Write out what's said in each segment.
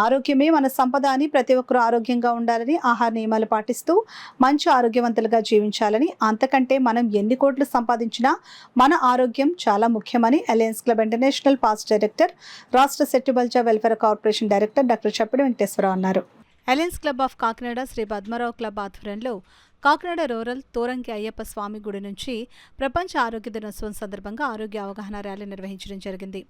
ఆరోగ్యమే మన సంపద అని ప్రతి ఒక్కరూ ఆరోగ్యంగా ఉండాలని, ఆహార నియమాలు పాటిస్తూ మంచి ఆరోగ్యవంతులుగా జీవించాలని, అంతకంటే మనం ఎన్ని కోట్లు సంపాదించినా మన ఆరోగ్యం చాలా ముఖ్యమని alliance club international past director, రాష్ట్ర Settibalija welfare corporation director doctor Chappidi Venkateswararao అన్నారు. Alliance club of Kakinada Sri Padmarao club ఆధ్వర్యంలో కాకినాడ రూరల్ తోరంకి అయ్యప్ప స్వామి గుడి నుంచి ప్రపంచ ఆరోగ్య దినోత్సవం సందర్భంగా ఆరోగ్య అవగాహన ర్యాలీ నిర్వహించడం జరిగింది.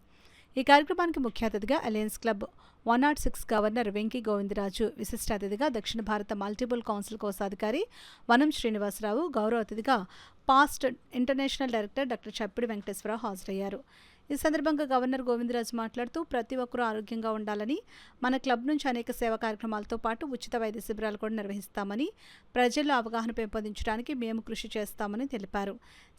ఈ కార్యక్రమానికి ముఖ్య అతిథిగా alliance club 106 governor Venky Govindaraju, విశిష్ట అతిథిగా దక్షిణ భారత మల్టిపుల్ కౌన్సిల్ కోశాధికారి వనం శ్రీనివాసరావు, గౌరవ అతిథిగా past international director doctor Chappidi Venkateswararao హాజరయ్యారు. ఈ సందర్భంగా గవర్నర్ గోవిందరాజు మాట్లాడుతూ ప్రతి ఒక్కరూ ఆరోగ్యంగా ఉండాలని, మన క్లబ్ నుంచి అనేక సేవా కార్యక్రమాలతో పాటు ఉచిత వైద్య శిబిరాలు కూడా నిర్వహిస్తామని, ప్రజల్లో అవగాహన పెంపొందించడానికి మేము కృషి చేస్తామని తెలిపారు.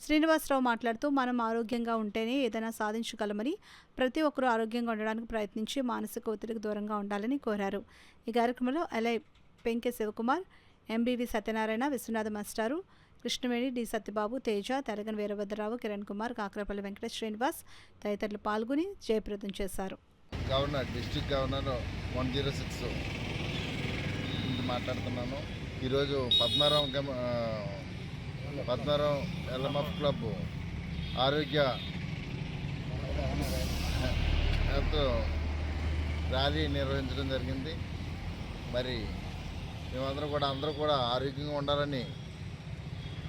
శ్రీనివాసరావు మాట్లాడుతూ మనం ఆరోగ్యంగా ఉంటేనే ఏదైనా సాధించగలమని, ప్రతి ఒక్కరూ ఆరోగ్యంగా ఉండడానికి ప్రయత్నించి మానసిక ఒత్తిడికి దూరంగా ఉండాలని కోరారు. ఈ కార్యక్రమంలో ఎల్ఐ పెంకె శివకుమార్, ఎంబీవి సత్యనారాయణ, విశ్వనాథ మాస్టారు, కృష్ణవేణి, డి సత్యబాబు, తేజ, తెలగన్ వీరభద్రరావు, కిరణ్ కుమార్, కాకరపల్లి వెంకట శ్రీనివాస్ తదితరులు పాల్గొని జయప్రదం చేశారు. గవర్నర్, డిస్ట్రిక్ట్ గవర్నర్ 106 మాట్లాడుతున్నాను. ఈరోజు పద్మారావు ఎల్ఎంఎఫ్ క్లబ్ ఆరోగ్య ర్యాలీ నిర్వహించడం జరిగింది. మరి అందరూ కూడా ఆరోగ్యంగా ఉండాలని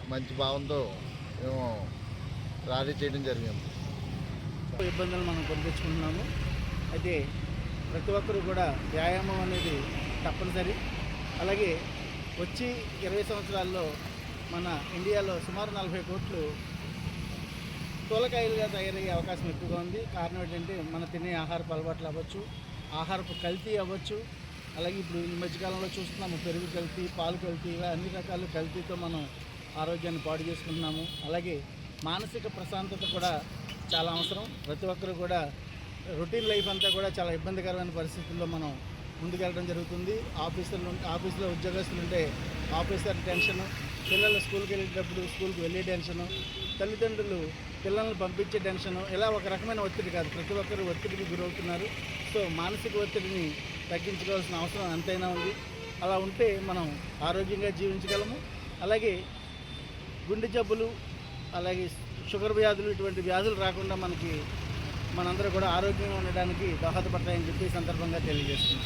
మంచి భావంతో మేము ర్యాలీ చేయడం జరిగింది. ఇబ్బందులు మనం పొందించుకుంటున్నాము. అయితే ప్రతి ఒక్కరూ కూడా వ్యాయామం అనేది తప్పనిసరి. అలాగే వచ్చి 20 సంవత్సరాల్లో మన ఇండియాలో సుమారు 40 కోట్లు తోలకాయలుగా తయారయ్యే అవకాశం ఎక్కువగా ఉంది. కారణం ఏంటంటే మన తినే ఆహారపు అలవాట్లు అవ్వచ్చు, ఆహారపు కల్తీ అవ్వచ్చు. అలాగే ఇప్పుడు ఈ మధ్యకాలంలో చూస్తున్నాము పెరుగు కల్తీ, పాలు కల్తీ, ఇలా అన్ని రకాల కల్తీతో మనం ఆరోగ్యాన్ని పాడు చేసుకుంటున్నాము. అలాగే మానసిక ప్రశాంతత కూడా చాలా అవసరం. ప్రతి ఒక్కరు కూడా రొటీన్ లైఫ్ అంతా కూడా చాలా ఇబ్బందికరమైన పరిస్థితుల్లో మనం ముందుకెళ్ళడం జరుగుతుంది. ఆఫీసులో ఉద్యోగస్తులు ఉంటే ఆఫీసర్ టెన్షను, పిల్లలు స్కూల్కి వెళ్ళేటప్పుడు స్కూల్కి వెళ్ళే టెన్షను, తల్లిదండ్రులు పిల్లల్ని పంపించే టెన్షను, ఇలా ఒక రకమైన ఒత్తిడి కాదు, ప్రతి ఒక్కరు ఒత్తిడికి గురవుతున్నారు. సో మానసిక ఒత్తిడిని తగ్గించుకోవాల్సిన అవసరం ఎంతైనా ఉంది. అలా ఉంటే మనం ఆరోగ్యంగా జీవించగలము. అలాగే గుండె జబ్బులు, అలాగే షుగర్ వ్యాధులు, ఇటువంటి వ్యాధులు రాకుండా మనందరూ కూడా ఆరోగ్యంగా ఉండడానికి దోహదపడతాయని చెప్పి సందర్భంగా తెలియజేస్తున్నాం.